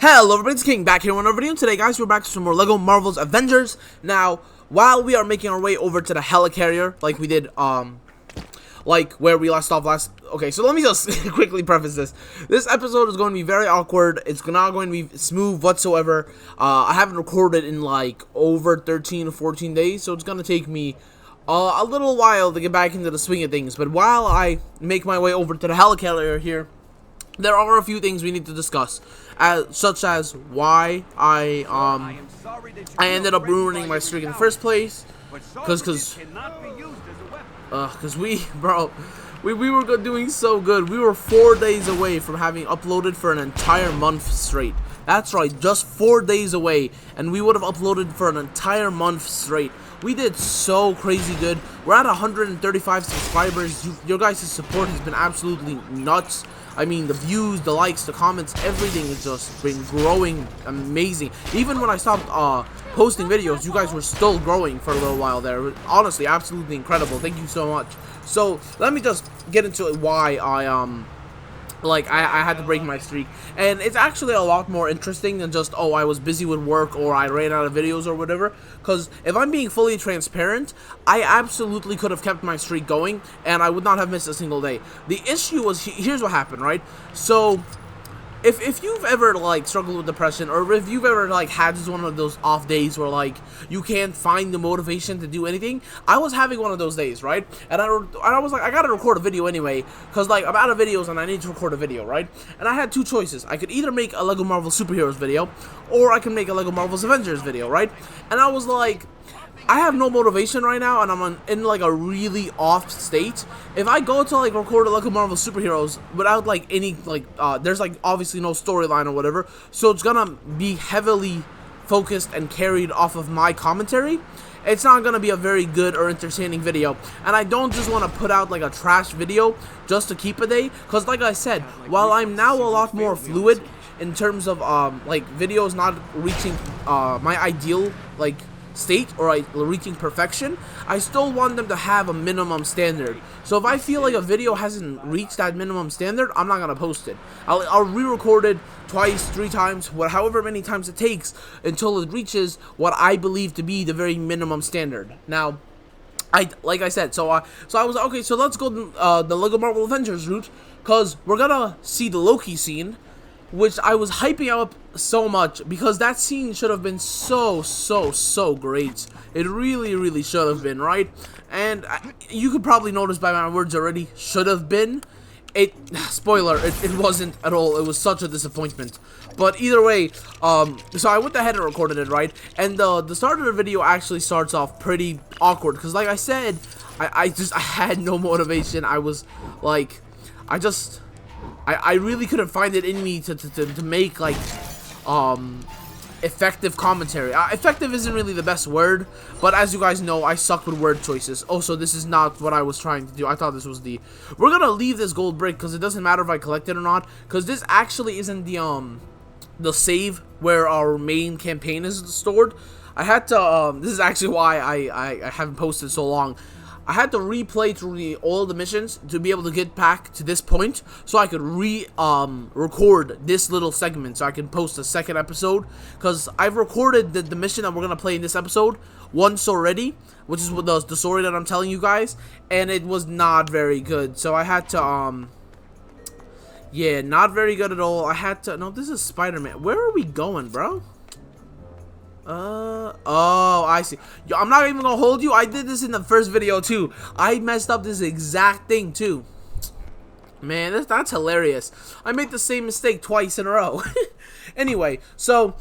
Hello everybody, it's King back here with another video. Today guys, we're back to some more LEGO Marvel's Avengers. Now, while we are making our way over to the helicarrier, like we did, like where we left off last... Okay, so let me just quickly preface this. This episode is going to be very awkward. It's not going to be smooth whatsoever. I haven't recorded in like over 13 or 14 days, so it's going to take me a little while to get back into the swing of things. But while I make my way over to the helicarrier here, there are a few things we need to discuss, such as why I ended up ruining my streak in the first place, because we were doing so good. We were 4 days away from having uploaded for an entire month straight. That's right, just 4 days away, and we would have uploaded for an entire month straight. We did so crazy good. We're at 135 subscribers. Your guys' support has been absolutely nuts. I mean, the views, the likes, the comments, everything has just been growing amazing. Even when I stopped posting videos, you guys were still growing for a little while there. Honestly, absolutely incredible. Thank you so much. So, let me just get into it why I had to break my streak. And it's actually a lot more interesting than just, oh, I was busy with work or I ran out of videos or whatever. Because if I'm being fully transparent, I absolutely could have kept my streak going and I would not have missed a single day. The issue was, here's what happened, right? So, if you've ever, like, struggled with depression, or if you've ever, like, had just one of those off days where, like, you can't find the motivation to do anything, I was having one of those days, right? And I was like, I gotta record a video anyway, because, like, I'm out of videos and I need to record a video, right? And I had two choices. I could either make a LEGO Marvel Superheroes video, or I can make a LEGO Marvel's Avengers video, right? And I was like, I have no motivation right now, and I'm in like a really off state. If I go to like record a LEGO Marvel Superheroes without like any there's like obviously no storyline or whatever, so it's gonna be heavily focused and carried off of my commentary. It's not gonna be a very good or entertaining video, and I don't just want to put out like a trash video just to keep a day, because like I said, while I'm now a lot more fluid in terms of like videos not reaching my ideal like state or reaching perfection, I still want them to have a minimum standard. So if I feel like a video hasn't reached that minimum standard, I'm not gonna post it. I'll re-record it twice, 3 times, however many times it takes until it reaches what I believe to be the very minimum standard. Now, like I said, so I was like, okay, so let's go the LEGO Marvel Avengers route, because we're gonna see the Loki scene, which I was hyping up so much, because that scene should have been so great. It really should have been, right? And you could probably notice by my words already, should have been. Spoiler, it wasn't at all. It was such a disappointment. But either way, so I went ahead and recorded it, right? And the start of the video actually starts off pretty awkward, because like I said, I had no motivation. I was like, I really couldn't find it in me to make like effective commentary. Effective isn't really the best word, but as you guys know, I suck with word choices. Also, this is not what I was trying to do. I thought this was we're gonna leave this gold brick, because it doesn't matter if I collect it or not, because this actually isn't the save where our main campaign is stored. I had to this is actually why I haven't posted so long. I had to replay through all the missions to be able to get back to this point, so I could record this little segment, so I can post a second episode, because I've recorded the mission that we're gonna play in this episode once already, which is the story that I'm telling you guys, and it was not very good. So I had to yeah, not very good at all. I had to... No, this is Spider-Man. Where are we going, bro? Oh, I see. Yo, I'm not even gonna hold you. I did this in the first video too. I messed up this exact thing too. Man, that's hilarious. I made the same mistake twice in a row. Anyway, so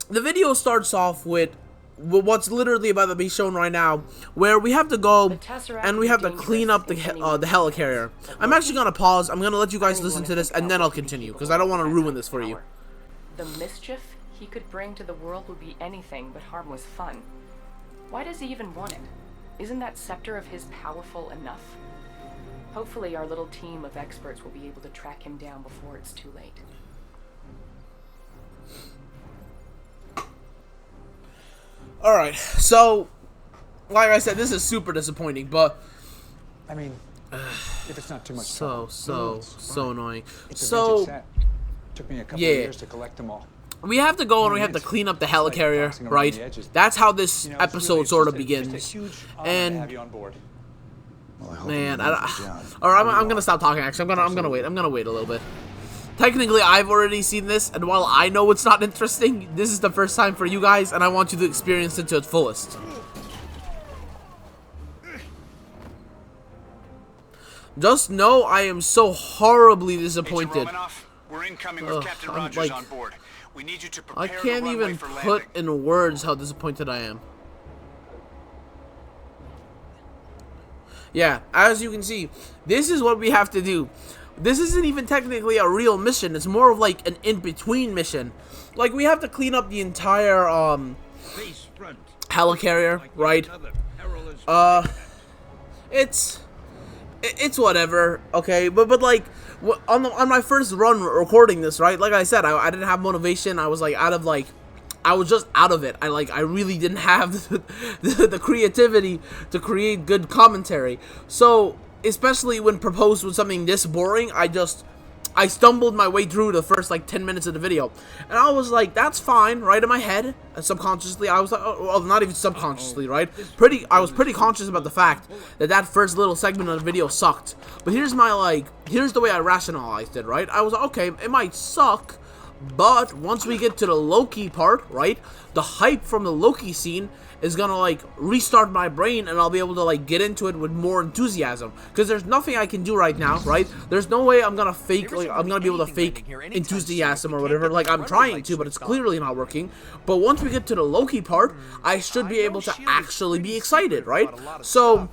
the video starts off with what's literally about to be shown right now, where we have to go and we have to clean up the helicarrier. I'm actually gonna pause. I'm gonna let you guys listen to this and then I'll continue, because I don't want to ruin this for you. The mischief he could bring to the world would be anything but harmless fun. Why does he even want it? Isn't that scepter of his powerful enough? Hopefully our little team of experts will be able to track him down before it's too late. Alright, so like I said, this is super disappointing, but I mean, if it's not too much so annoying. It's So Took me a couple Yeah. of years to collect them all. We have to go and we have to clean up the helicarrier, right? That's how this episode sort of begins. And have you on board. Well, I hope man, you do a good job. all right, I'm gonna stop talking. Actually, I'm gonna wait. I'm gonna wait a little bit. Technically, I've already seen this, and while I know it's not interesting, this is the first time for you guys, and I want you to experience it to its fullest. Just know I am so horribly disappointed. We're incoming with Captain Rogers like, on board. We need you to I prepare can't the runway even for put landing. in words how disappointed I am. Yeah, as you can see, this is what we have to do. This isn't even technically a real mission. It's more of like an in-between mission. Like, we have to clean up the entire, helicarrier, right? It's whatever, okay? But like, on my first run recording this, right? Like I said, I didn't have motivation. I was like, I was just out of it. I really didn't have the creativity to create good commentary. So, especially when proposed with something this boring, I stumbled my way through the first like 10 minutes of the video. And I was like, that's fine, right? In my head, and subconsciously, I was like, oh, well, not even subconsciously, right? I was pretty conscious about the fact that first little segment of the video sucked. But here's the way I rationalized it, right? I was like, okay, it might suck, but once we get to the Loki part, right, the hype from the Loki scene is gonna like restart my brain, and I'll be able to like get into it with more enthusiasm. Because there's nothing I can do right now, right? There's no way I'm gonna be able to fake enthusiasm or whatever. Like, I'm trying to, but it's clearly not working. But once we get to the Loki part, I should be able to actually be excited, right? So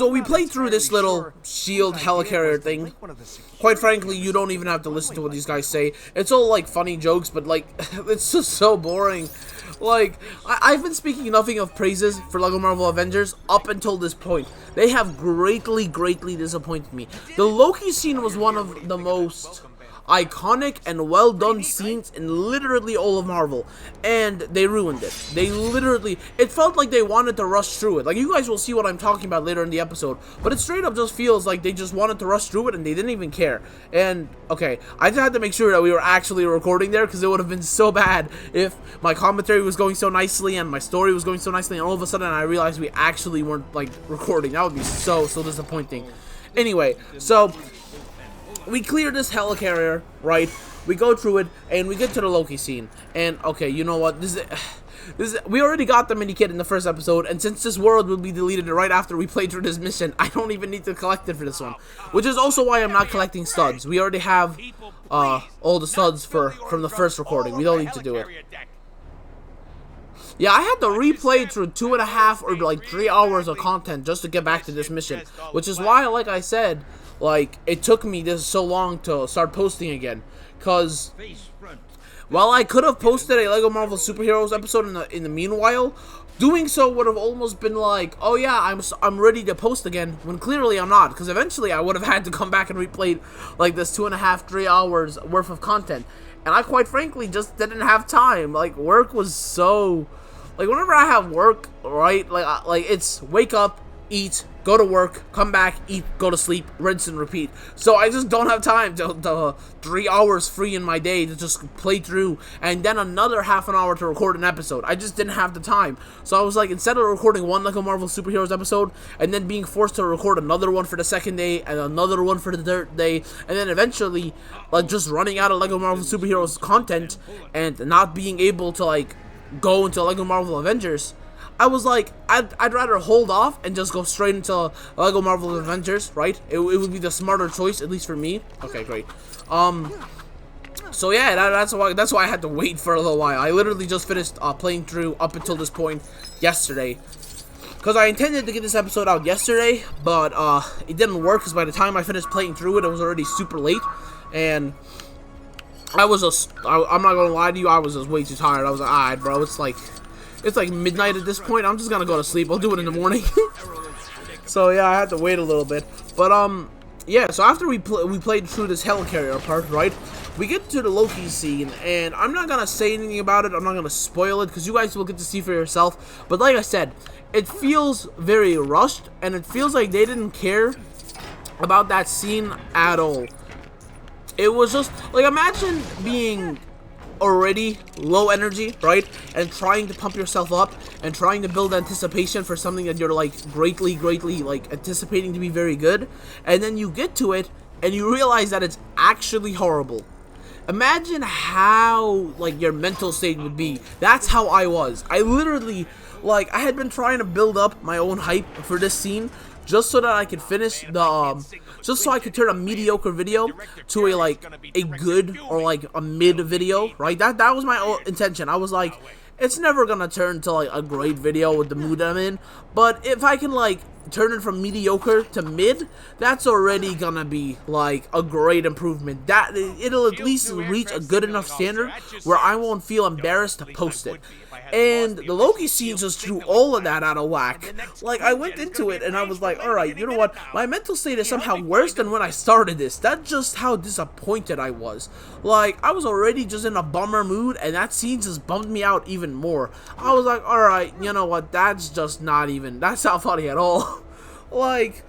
we played through this little shield helicarrier thing. Quite frankly, you don't even have to listen to what these guys say. It's all like funny jokes, but like, it's just so boring. Like, I've been speaking nothing of praises for LEGO Marvel Avengers up until this point. They have greatly disappointed me. The Loki scene was one of the most iconic and well done scenes in literally all of Marvel, and they ruined it. It felt like they wanted to rush through it. Like, you guys will see what I'm talking about later in the episode, but it straight up just feels like they just wanted to rush through it and they didn't even care. And okay, I just had to make sure that we were actually recording there, because it would have been so bad if my commentary was going so nicely and my story was going so nicely, and all of a sudden I realized we actually weren't like recording. That would be so disappointing. Anyway, so we clear this helicarrier, right? We go through it, and we get to the Loki scene. And okay, you know what? We already got the mini kit in the first episode, and since this world will be deleted right after we play through this mission, I don't even need to collect it for this one. Which is also why I'm not collecting studs. We already have all the studs from the first recording. We don't need to do it. Yeah, I had to replay through 2.5 or like 3 hours of content just to get back to this mission, which is why, like I said, like, it took me this so long to start posting again. Cause while I could have posted a LEGO Marvel Superheroes episode in the meanwhile, doing so would have almost been like, oh yeah, I'm ready to post again, when clearly I'm not. Because eventually I would have had to come back and replay like this 2.5, 3 hours worth of content, and I quite frankly just didn't have time. Like, work was so, like, whenever I have work, right, like it's wake up, eat, go to work, come back, eat, go to sleep, rinse and repeat. So I just don't have time to 3 hours free in my day to just play through, and then another half an hour to record an episode. I just didn't have the time. So I was like, instead of recording one LEGO Marvel Superheroes episode, and then being forced to record another one for the second day, and another one for the third day, and then eventually, like, just running out of LEGO Marvel Superheroes content, and not being able to, like, go into LEGO Marvel Avengers, I was like, I'd rather hold off and just go straight into LEGO Marvel Avengers, right? It would be the smarter choice, at least for me. Okay, great. So yeah, that's why I had to wait for a little while. I literally just finished playing through up until this point yesterday, because I intended to get this episode out yesterday, but it didn't work, because by the time I finished playing through it, it was already super late, and I'm not gonna lie to you, I was just way too tired. I was like, alright, bro, it's like midnight at this point. I'm just gonna go to sleep. I'll do it in the morning. So yeah, I had to wait a little bit. But yeah. So after we played through this helicarrier part, right? We get to the Loki scene, and I'm not gonna say anything about it. I'm not gonna spoil it, because you guys will get to see for yourself. But like I said, it feels very rushed, and it feels like they didn't care about that scene at all. it was just like, imagine being already low energy, right, and trying to pump yourself up and trying to build anticipation for something that you're like greatly like anticipating to be very good, and then you get to it and you realize that it's actually horrible. Imagine how like your mental state would be. That's how I was. I literally, like, I had been trying to build up my own hype for this scene just so that I could finish the just so I could turn a mediocre video to a like a good or like a mid video, right? That was my intention. I was like, it's never gonna turn to like a great video with the mood I'm in, but if I can like turn it from mediocre to mid, that's already gonna be like a great improvement. That it'll at least reach a good enough standard where I won't feel embarrassed to post it. And the Loki scene just threw all of that out of whack. Like, I went into it and I was like, alright, you know what? My mental state is somehow worse than when I started this. That's just how disappointed I was. Like, I was already just in a bummer mood, and that scene just bummed me out even more. I was like, alright, you know what? That's just not even, that's not funny at all. Like,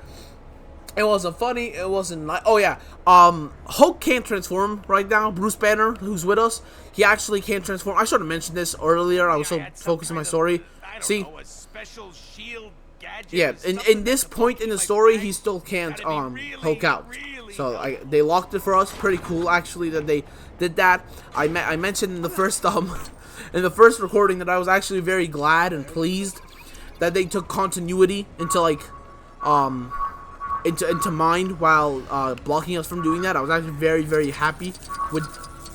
it wasn't funny, it wasn't like, oh yeah, Hulk can't transform right now. Bruce Banner, who's with us, he actually can't transform. I should have mentioned this earlier, I was so focused on my story. See, yeah, in this point in the story, he still can't, Hulk out. So, they locked it for us, pretty cool, actually, that they did that. I mentioned in the first, in the first recording that I was actually very glad and pleased that they took continuity into, like, into mind while blocking us from doing that. I was actually very happy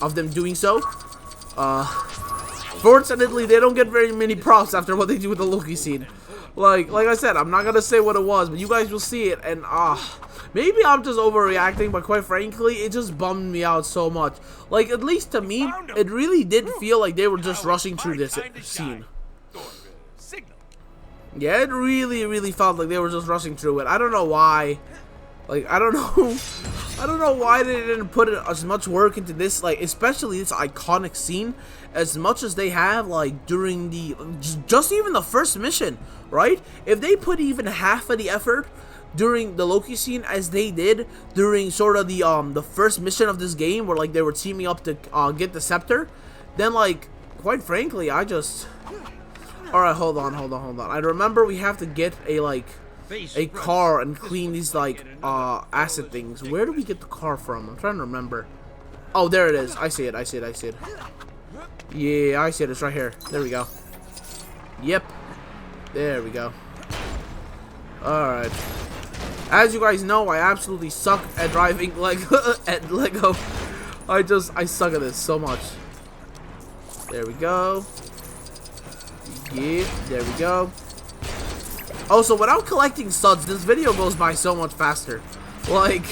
of them doing so. Fortunately, they don't get very many props after what they do with the Loki scene. Like I said, I'm not gonna say what it was, but you guys will see it, and maybe I'm just overreacting, but quite frankly, it just bummed me out so much. Like, at least to me, it really did feel like they were just rushing through this scene. Yeah, it really felt like they were just rushing through it. I don't know why. Like, I don't know why they didn't put as much work into this, like, especially this iconic scene, as much as they have, like, during the, just even the first mission, right? If they put even half of the effort during the Loki scene as they did during sort of the first mission of this game, where, like, they were teaming up to, get the scepter, then, like, quite frankly, I just... Alright, hold on. I remember we have to get a car and clean these, like, acid things. Where do we get the car from? I'm trying to remember. Oh, there it is. I see it. Yeah, I see it. It's right here. There we go. Yep. There we go. Alright. As you guys know, I absolutely suck at driving at Lego. I suck at this so much. There we go. Yeah, there we go. Also, without collecting suds, this video goes by so much faster. Like,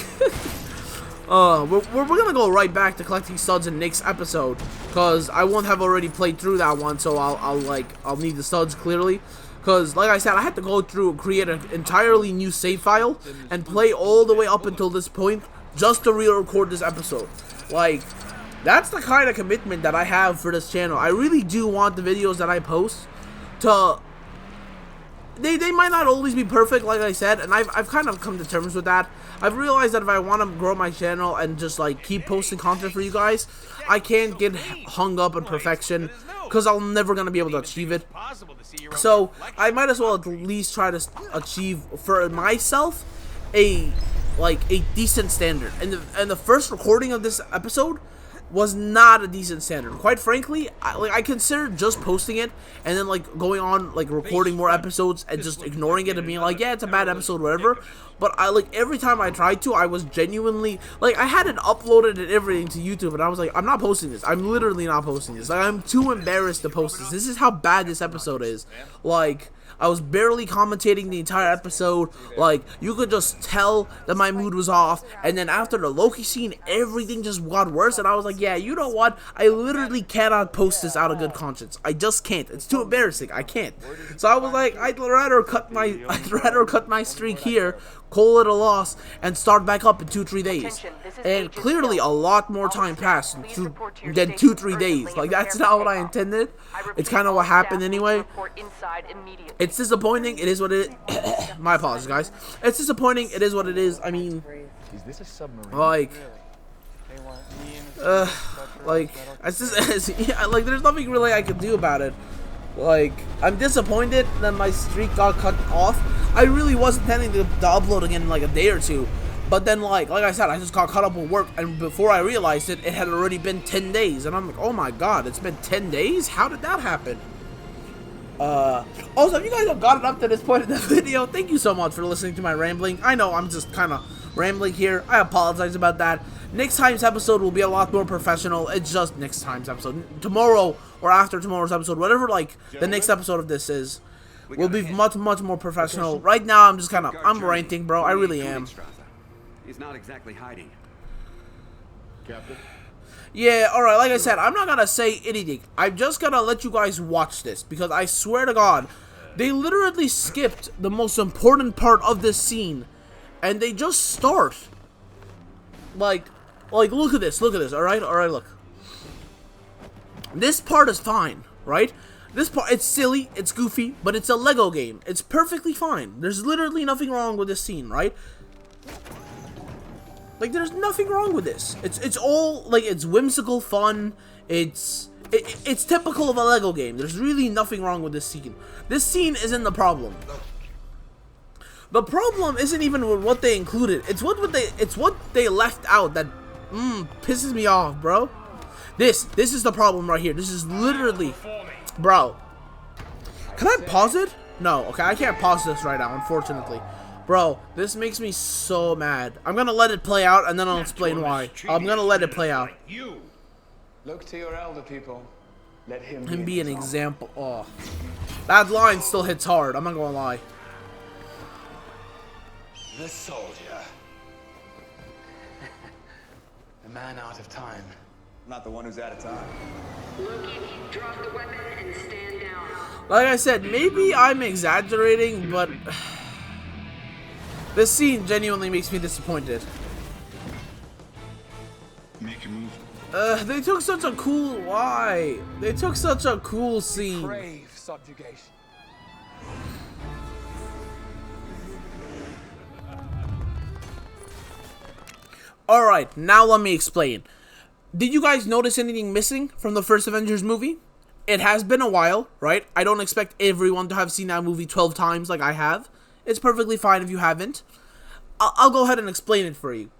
we're gonna go right back to collecting suds in Nick's episode, cause I won't have already played through that one, so I'll need the suds clearly. Cause like I said, I had to go through and create an entirely new save file and play all the way up until this point just to re-record this episode. Like, that's the kind of commitment that I have for this channel. I really do want the videos that I post to, they might not always be perfect, like I said, and I've kind of come to terms with that. I've realized that if I want to grow my channel and just like keep posting content for you guys, I can't get hung up on perfection, because I'm never gonna be able to achieve it. So I might as well at least try to achieve for myself a decent standard. And the first recording of this episode was not a decent standard. Quite frankly, I considered just posting it and then like going on like recording more episodes and just ignoring it and being like, yeah, it's a bad episode, whatever. But every time I tried to, I was genuinely like, I had it uploaded and everything to YouTube, and I was like, I'm not posting this. I'm literally not posting this. Like, I'm too embarrassed to post this. This is how bad this episode is. Like, I was barely commentating the entire episode. Like, you could just tell that my mood was off. And then after the Loki scene, everything just got worse. And I was like, yeah, you know what? I literally cannot post this out of good conscience. I just can't. It's too embarrassing. I can't. So I was like, I'd rather cut my streak here, call it a loss, and start back up in 2-3 days. And clearly a lot more time passed than 2-3 days. Like, that's not what I intended. It's kind of what happened anyway. It's disappointing. It is what it is. My apologies, guys. It's disappointing. It is what it is. I mean, like, Like, it's just, yeah, like, there's nothing really I can do about it. Like, I'm disappointed that my streak got cut off. I really was intending to upload again in like a day or two. But then, like I said, I just got caught up with work, and before I realized it, it had already been 10 days. And I'm like, oh my god, it's been 10 days? How did that happen? Also, if you guys have gotten up to this point in the video, thank you so much for listening to my rambling. I know I'm just kind of rambling here. I apologize about that. Next time's episode will be a lot more professional. It's just next time's episode. Tomorrow or after tomorrow's episode, whatever, like, the next episode of this is, will be much more professional. Right now, I'm just kind of, I'm ranting, bro. I really am. He's not exactly hiding. Captain? Yeah, alright, like I said, I'm not gonna say anything. I'm just gonna let you guys watch this, because I swear to God, they literally skipped the most important part of this scene, and they just start. Like, look at this, alright, look. This part is fine, right? This part, it's silly, it's goofy, but it's a Lego game. It's perfectly fine. There's literally nothing wrong with this scene, right? Like, there's nothing wrong with this. It's all, like, it's whimsical fun. It's typical of a Lego game. There's really nothing wrong with this scene. This scene isn't the problem. The problem isn't even with what they included. It's what they left out that pisses me off, bro. This is the problem right here. This is literally, bro. Can I pause it? No. Okay, I can't pause this right now, unfortunately. Bro, this makes me so mad. I'm gonna let it play out, and then I'll explain why. I'm gonna let it play out. Look to your elder people. Let him be an example. Oh, that line still hits hard. I'm not gonna lie. The soldier. The man out of time. Not the one who's out of time. Loki, drop the weapon and stand down. Like I said, maybe I'm exaggerating, but this scene genuinely makes me disappointed. Make a move. They took such a cool why? They took such a cool scene. Crave subjugation. Alright, now let me explain. Did you guys notice anything missing from the first Avengers movie? It has been a while, right? I don't expect everyone to have seen that movie 12 times like I have. It's perfectly fine if you haven't. I'll go ahead and explain it for you.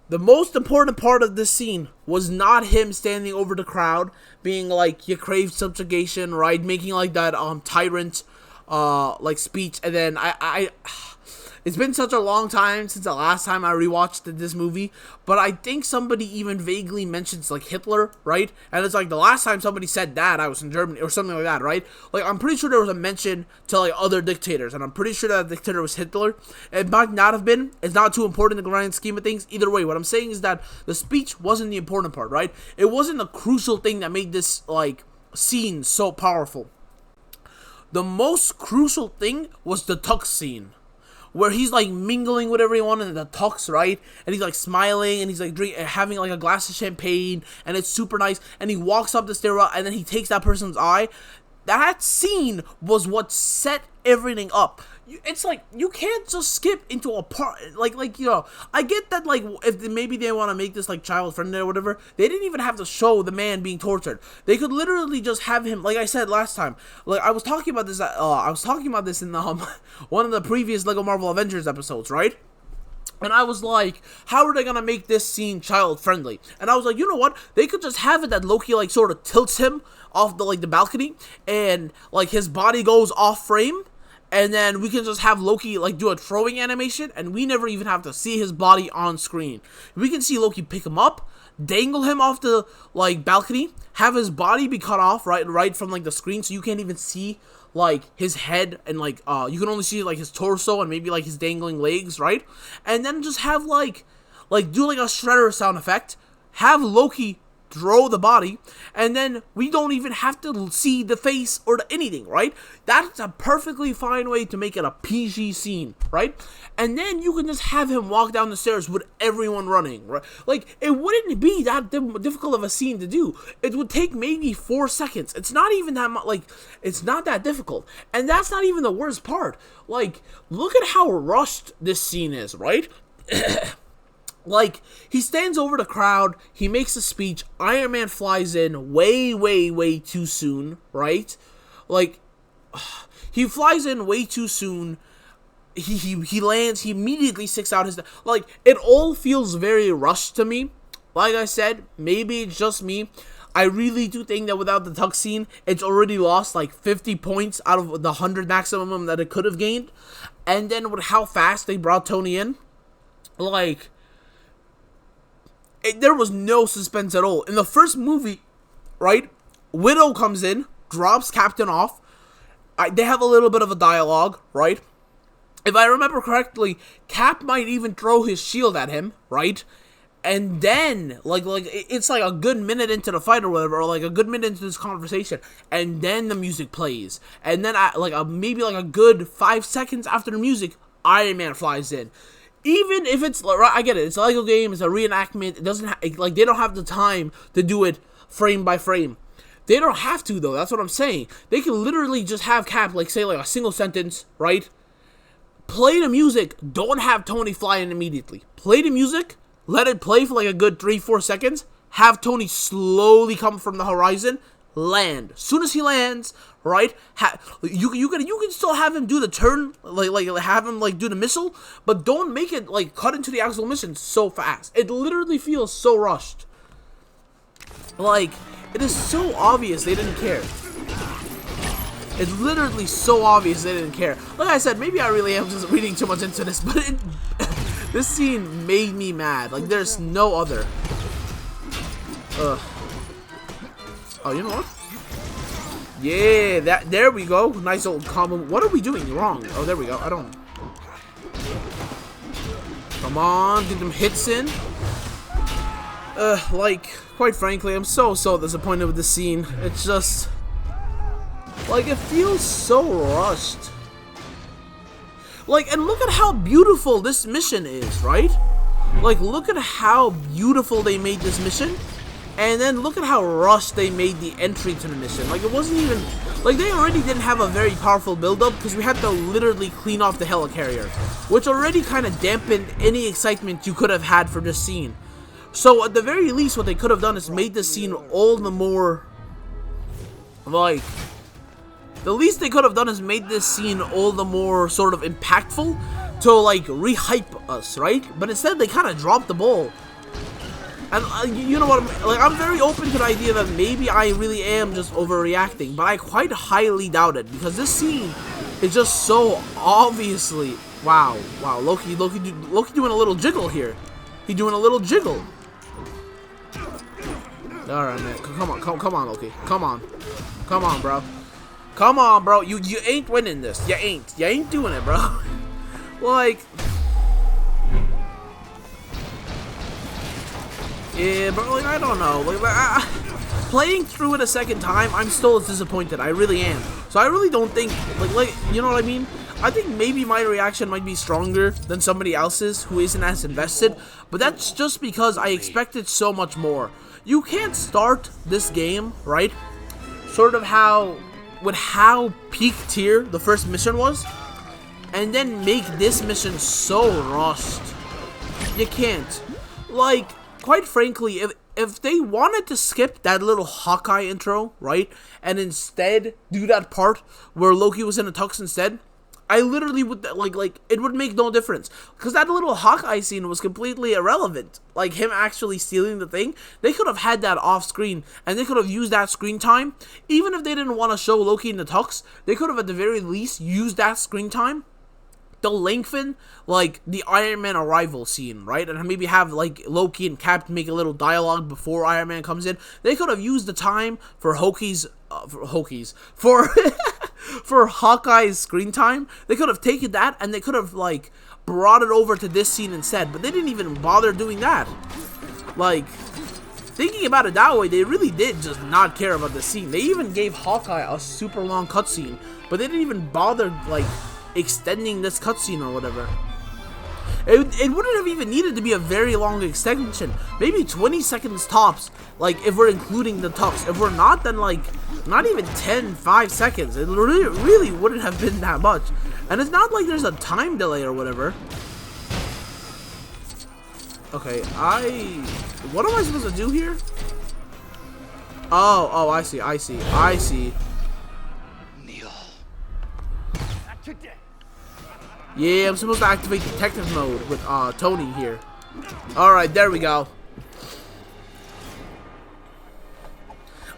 The most important part of this scene was not him standing over the crowd, being like, you crave subjugation, right? Making like that tyrant like speech, and then it's been such a long time since the last time I rewatched this movie, but I think somebody even vaguely mentions, like, Hitler, right? And it's like, the last time somebody said that, I was in Germany, or something like that, right? Like, I'm pretty sure there was a mention to, like, other dictators, and I'm pretty sure that dictator was Hitler. It might not have been. It's not too important in the grand scheme of things. Either way, what I'm saying is that the speech wasn't the important part, right? It wasn't the crucial thing that made this, like, scene so powerful. The most crucial thing was the tux scene, where he's like mingling with everyone in the tux, right? And he's like smiling, and he's like having like a glass of champagne, and it's super nice. And he walks up the stairwell, and then he takes that person's eye. That scene was what set everything up. It's like, you can't just skip into a part, like, you know, I get that, like, if maybe they want to make this, like, child-friendly or whatever, they didn't even have to show the man being tortured. They could literally just have him, like I said last time, like, I was talking about this in, one of the previous LEGO Marvel Avengers episodes, right? And I was like, how are they gonna make this scene child-friendly? And I was like, you know what? They could just have it that Loki, like, sort of tilts him off the, like, the balcony, and, like, his body goes off-frame, and then we can just have Loki, like, do a throwing animation, and we never even have to see his body on screen. We can see Loki pick him up, dangle him off the, like, balcony, have his body be cut off right from, like, the screen, so you can't even see, like, his head, and, like, you can only see, like, his torso, and maybe, like, his dangling legs, right? And then just have, like, do, like, a shredder sound effect, have Loki throw the body, and then we don't even have to see the face or anything, right? That's a perfectly fine way to make it a PG scene, right? And then you can just have him walk down the stairs with everyone running, right? Like, it wouldn't be that difficult of a scene to do. It would take maybe 4 seconds. It's not even that much, like, it's not that difficult. And that's not even the worst part. Like, look at how rushed this scene is, right? Like, he stands over the crowd, he makes a speech, Iron Man flies in way too soon, right? Like, he flies in way too soon, he lands, he immediately sticks out his... Like, it all feels very rushed to me. Like I said, maybe it's just me. I really do think that without the tux scene, it's already lost like 50 points out of the 100 maximum that it could have gained. And then with how fast they brought Tony in, like... there was no suspense at all. In the first movie, right, Widow comes in, drops Captain off. They have a little bit of a dialogue, right? If I remember correctly, Cap might even throw his shield at him, right? And then, like it's like a good minute into the fight or whatever, or like a good minute into this conversation, and then the music plays. And then, maybe like a good 5 seconds after the music, Iron Man flies in. Even if it's, I get it, it's a Lego game, it's a reenactment, it doesn't, like, they don't have the time to do it frame by frame. They don't have to, though, that's what I'm saying. They can literally just have Cap, like, say, like, a single sentence, right? Play the music, don't have Tony fly in immediately. Play the music, let it play for, like, a good 3-4 seconds, have Tony slowly come from the horizon, land. As soon as he lands, right, you can still have him do the turn, like have him like do the missile, but don't make it like cut into the actual mission so fast. It literally feels so rushed. Like, it is so obvious they didn't care. It's literally so obvious they didn't care. Like I said, maybe I really am just reading too much into this, but this scene made me mad. Like, there's no other. Ugh. Oh, you know what? Yeah, there we go. Nice old combo. What are we doing wrong? Oh, there we go. I don't... Come on, get them hits in. Like, quite frankly, I'm so disappointed with this scene. It's just... like, it feels so rushed. Like, and look at how beautiful this mission is, right? Like, look at how beautiful they made this mission. And then look at how rushed they made the entry to the mission. Like, it wasn't even... like, they already didn't have a very powerful build-up because we had to literally clean off the helicarrier, which already kind of dampened any excitement you could have had for this scene. So, at the very least, what they could have done is made this scene all the more... like... the least they could have done is made this scene all the more sort of impactful to, like, re-hype us, right? But instead, they kind of dropped the ball. And you know what, I'm very open to the idea that maybe I really am just overreacting, but I quite highly doubt it, because this scene is just so obviously, wow, Loki doing a little jiggle here. He doing a little jiggle. Alright, man, come on, Loki, come on, bro. Come on, bro, you ain't winning this, you ain't doing it, bro. Like... yeah, but like, I don't know. Like, playing through it a second time, I'm still as disappointed. I really am. So I really don't think, like, you know what I mean? I think maybe my reaction might be stronger than somebody else's who isn't as invested, but that's just because I expected so much more. You can't start this game, right? Sort of how peak tier the first mission was, and then make this mission so rushed. You can't. Like, quite frankly, if they wanted to skip that little Hawkeye intro, right, and instead do that part where Loki was in a tux instead, I literally would, like, it would make no difference. Because that little Hawkeye scene was completely irrelevant. Like, him actually stealing the thing, they could have had that off screen, and they could have used that screen time. Even if they didn't want to show Loki in the tux, they could have at the very least used that screen time to lengthen, like, the Iron Man arrival scene, right? And maybe have, like, Loki and Cap make a little dialogue before Iron Man comes in. They could have used the time for for Hawkeye's screen time. They could have taken that and they could have, like, brought it over to this scene instead. But they didn't even bother doing that. Like, thinking about it that way, they really did just not care about the scene. They even gave Hawkeye a super long cutscene, but they didn't even bother, like, extending this cutscene or whatever. It wouldn't have even needed to be a very long extension. Maybe 20 seconds tops, like, if we're including the tux. If we're not, then, like, not even 5 seconds. It really wouldn't have been that much. And it's not like there's a time delay or whatever. Okay, what am I supposed to do here? Oh, I see. Neil. Yeah, I'm supposed to activate detective mode with Tony here. Alright, there we go.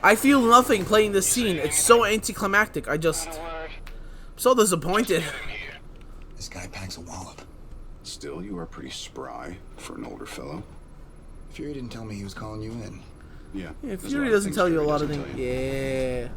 I feel nothing playing this scene. It's so anticlimactic. I'm so disappointed. This guy packs a wallop. Still, you are pretty spry for an older fellow. Fury didn't tell me he was calling you in. Yeah. Yeah, Fury doesn't tell you a lot of things. Yeah.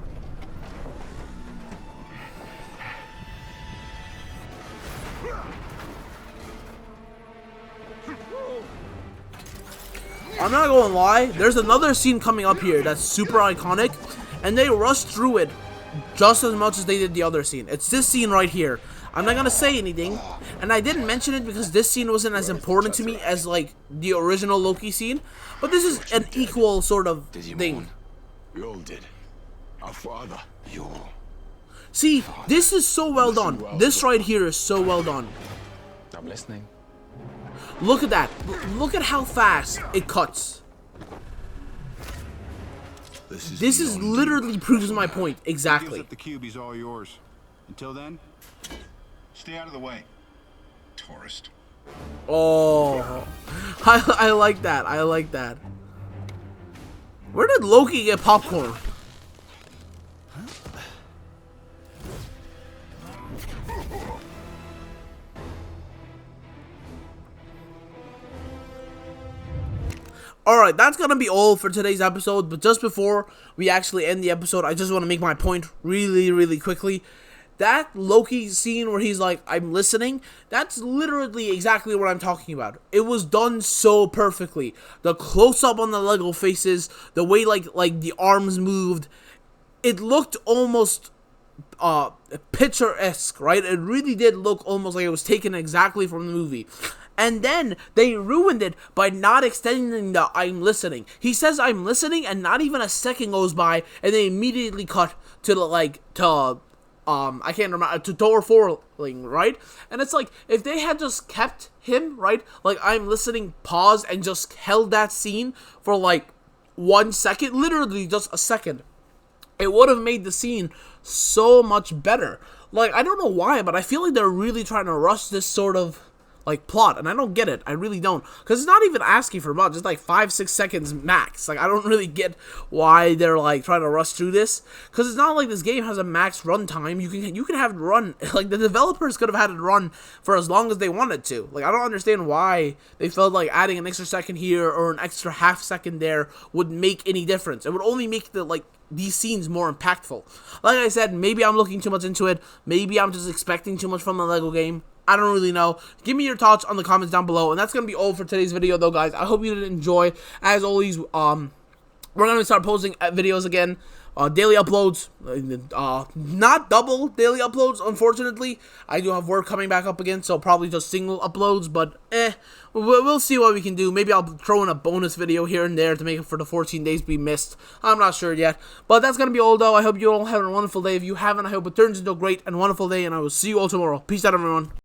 I'm not gonna lie, there's another scene coming up here that's super iconic, and they rushed through it just as much as they did the other scene. It's this scene right here. I'm not gonna say anything, and I didn't mention it because this scene wasn't as important to me as like the original Loki scene, but this is an equal sort of thing. Yol did. Our father. Yol. See, this is so well done. This right here is so well done. I'm listening. Look at that. Look at how fast it cuts. This is literally proves my point exactly. The cube is all yours. Until then, stay out of the way, tourist. Oh, I like that. I like that. Where did Loki get popcorn? Alright, that's gonna be all for today's episode, but just before we actually end the episode, I just want to make my point really quickly. That Loki scene where he's like, I'm listening, that's literally exactly what I'm talking about. It was done so perfectly. The close-up on the Lego faces, the way like the arms moved, it looked almost picturesque, right? It really did look almost like it was taken exactly from the movie. And then they ruined it by not extending the I'm listening. He says I'm listening and not even a second goes by and they immediately cut to the I can't remember, to Thor falling, right? And it's like, if they had just kept him, right? Like, I'm listening, pause, and just held that scene for like 1 second, literally just a second, it would have made the scene so much better. Like, I don't know why, but I feel like they're really trying to rush this sort of like plot, and I don't get it. I really don't, because it's not even asking for much. It's like 5-6 seconds max. Like, I don't really get why they're like trying to rush through this, because it's not like this game has a max runtime. You can have it run, like the developers could have had it run for as long as they wanted to. Like, I don't understand why they felt like adding an extra second here or an extra half second there would make any difference. It would only make these scenes more impactful. Like I said, maybe I'm looking too much into it. Maybe I'm just expecting too much from the Lego game. I don't really know. Give me your thoughts on the comments down below. And that's going to be all for today's video, though, guys. I hope you did enjoy. As always, we're going to start posting videos again. Daily uploads. Not double daily uploads, unfortunately. I do have work coming back up again, so probably just single uploads. But, we'll see what we can do. Maybe I'll throw in a bonus video here and there to make it for the 14 days we missed. I'm not sure yet. But that's going to be all, though. I hope you all have a wonderful day. If you haven't, I hope it turns into a great and wonderful day. And I will see you all tomorrow. Peace out, everyone.